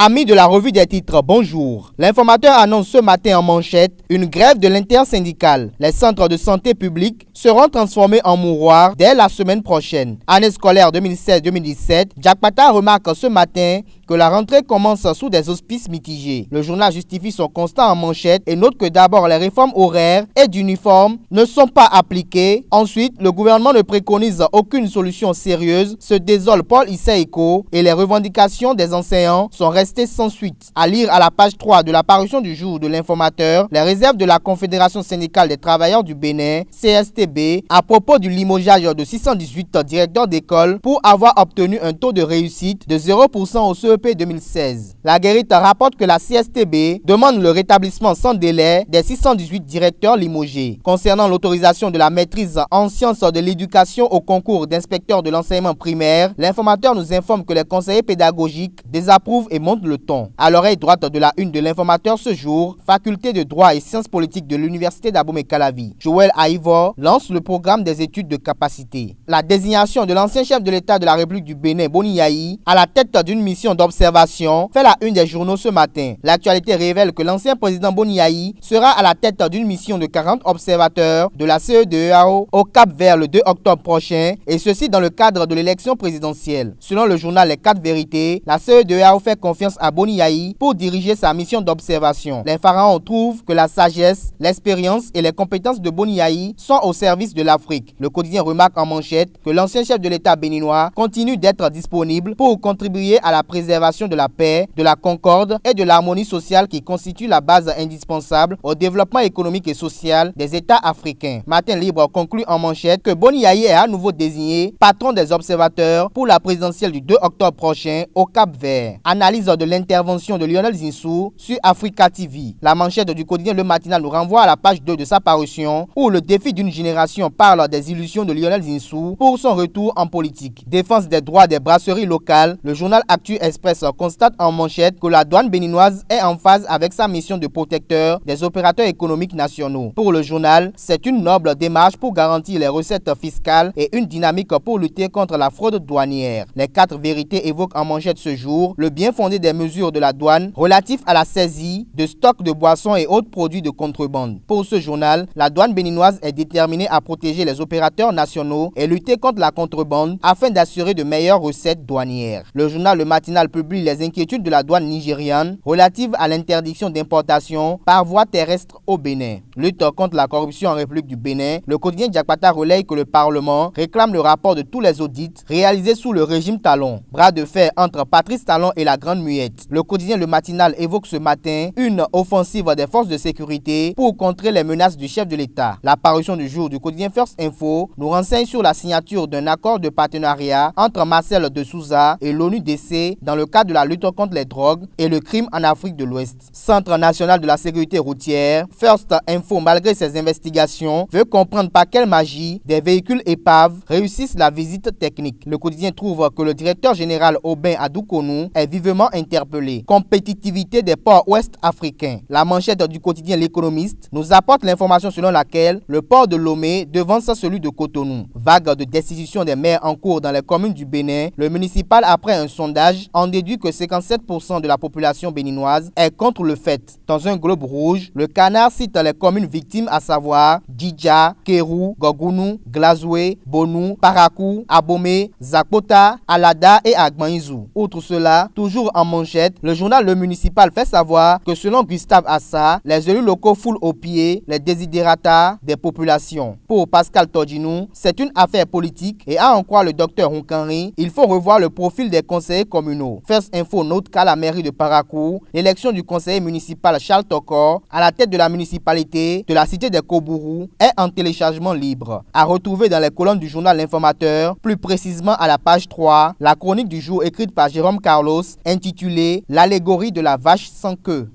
Amis de la revue des titres, bonjour. L'informateur annonce ce matin en manchette une grève de l'intersyndicale. Les centres de santé publics seront transformés en mouroirs dès la semaine prochaine. Année scolaire 2016-2017, Diakpata remarque ce matin que la rentrée commence sous des auspices mitigés. Le journal justifie son constat en manchette et note que d'abord les réformes horaires et d'uniformes ne sont pas appliquées. Ensuite, le gouvernement ne préconise aucune solution sérieuse, se désole Paul Issaïko et les revendications des enseignants sont restées sans suite. À lire à la page 3 de la parution du jour de l'informateur, les réserves de la Confédération syndicale des travailleurs du Bénin, CSTB, à propos du limogeage de 618 directeurs d'école pour avoir obtenu un taux de réussite de 0% au CEP 2016. La Guérite rapporte que la CSTB demande le rétablissement sans délai des 618 directeurs limogés. Concernant l'autorisation de la maîtrise en sciences de l'éducation au concours d'inspecteurs de l'enseignement primaire, l'informateur nous informe que les conseillers pédagogiques désapprouvent et montent le ton. À l'oreille droite de la une de l'informateur ce jour, faculté de droit et sciences politiques de l'université d'Abomey-Calavi, Joël Aïvor lance le programme des études de capacité. La désignation de l'ancien chef de l'État de la République du Bénin, Boni Yayi, à la tête d'une mission d'observation fait la une des journaux ce matin. L'actualité révèle que l'ancien président Boni Yayi sera à la tête d'une mission de 40 observateurs de la CEDEAO au Cap-Vert le 2 octobre prochain, et ceci dans le cadre de l'élection présidentielle. Selon le journal Les 4 Vérités, la CEDEAO fait confiance à Boni Yayi pour diriger sa mission d'observation. Les pharaons trouvent que la sagesse, l'expérience et les compétences de Boni Yayi sont au service de l'Afrique. Le quotidien remarque en manchette que l'ancien chef de l'État béninois continue d'être disponible pour contribuer à la préservation de la paix, de la concorde et de l'harmonie sociale qui constitue la base indispensable au développement économique et social des États africains. Matin Libre conclut en manchette que Boni Yayi est à nouveau désigné patron des observateurs pour la présidentielle du 2 octobre prochain au Cap-Vert. Analyse de l'intervention de Lionel Zinsou sur Africa TV. La manchette du quotidien Le Matinal nous renvoie à la page 2 de sa parution où le défi d'une génération parle des illusions de Lionel Zinsou pour son retour en politique. Défense des droits des brasseries locales, le journal Actu Express constate en manchette que la douane béninoise est en phase avec sa mission de protecteur des opérateurs économiques nationaux. Pour le journal, c'est une noble démarche pour garantir les recettes fiscales et une dynamique pour lutter contre la fraude douanière. Les 4 vérités évoquent en manchette ce jour le bien fondé des mesures de la douane relatif à la saisie de stocks de boissons et autres produits de contrebande. Pour ce journal, la douane béninoise est déterminée à protéger les opérateurs nationaux et lutter contre la contrebande afin d'assurer de meilleures recettes douanières. Le journal Le Matinal publie les inquiétudes de la douane nigériane relatives à l'interdiction d'importation par voie terrestre au Bénin. Lutte contre la corruption en République du Bénin, le quotidien Diakpata relaye que le Parlement réclame le rapport de tous les audits réalisés sous le régime Talon. Bras de fer entre Patrice Talon et la Grande Muette. Le quotidien Le Matinal évoque ce matin une offensive des forces de sécurité pour contrer les menaces du chef de l'État. La parution du jour du quotidien First Info nous renseigne sur la signature d'un accord de partenariat entre Marcel de Souza et l'ONU-DC dans le cadre de la lutte contre les drogues et le crime en Afrique de l'Ouest. Centre national de la sécurité routière, First Info, malgré ses investigations, veut comprendre par quelle magie des véhicules épaves réussissent la visite technique. Le quotidien trouve que le directeur général Aubin Adoukonou est vivement interpellé. Compétitivité des ports ouest-africains. La manchette du quotidien L'Économiste nous apporte l'information selon laquelle le port de Lomé devance celui de Cotonou. Vague de destitution des maires en cours dans les communes du Bénin, le municipal, après un sondage, en déduit que 57% de la population béninoise est contre le fait. Dans un globe rouge, le Canard cite les communes victimes, à savoir Djidja, Kérou, Gogounou, Glazoué, Bonou, Parakou, Abomey, Zakpota, Alada et Agmaïzou. Outre cela, toujours en manchette, le journal Le Municipal fait savoir que selon Gustave Assa, les élus locaux foulent aux pieds les désidérata des populations. Pour Pascal Todinou, c'est une affaire politique et à en croire le docteur Hunkanri, il faut revoir le profil des conseillers communaux. First Info note qu'à la mairie de Parakou, l'élection du conseiller municipal Charles Tokor à la tête de la municipalité de la cité des Kobourou est en téléchargement libre. À retrouver dans les colonnes du journal L'Informateur, plus précisément à la page 3, la chronique du jour écrite par Jérôme Carlos intitulée « L'allégorie de la vache sans queue ».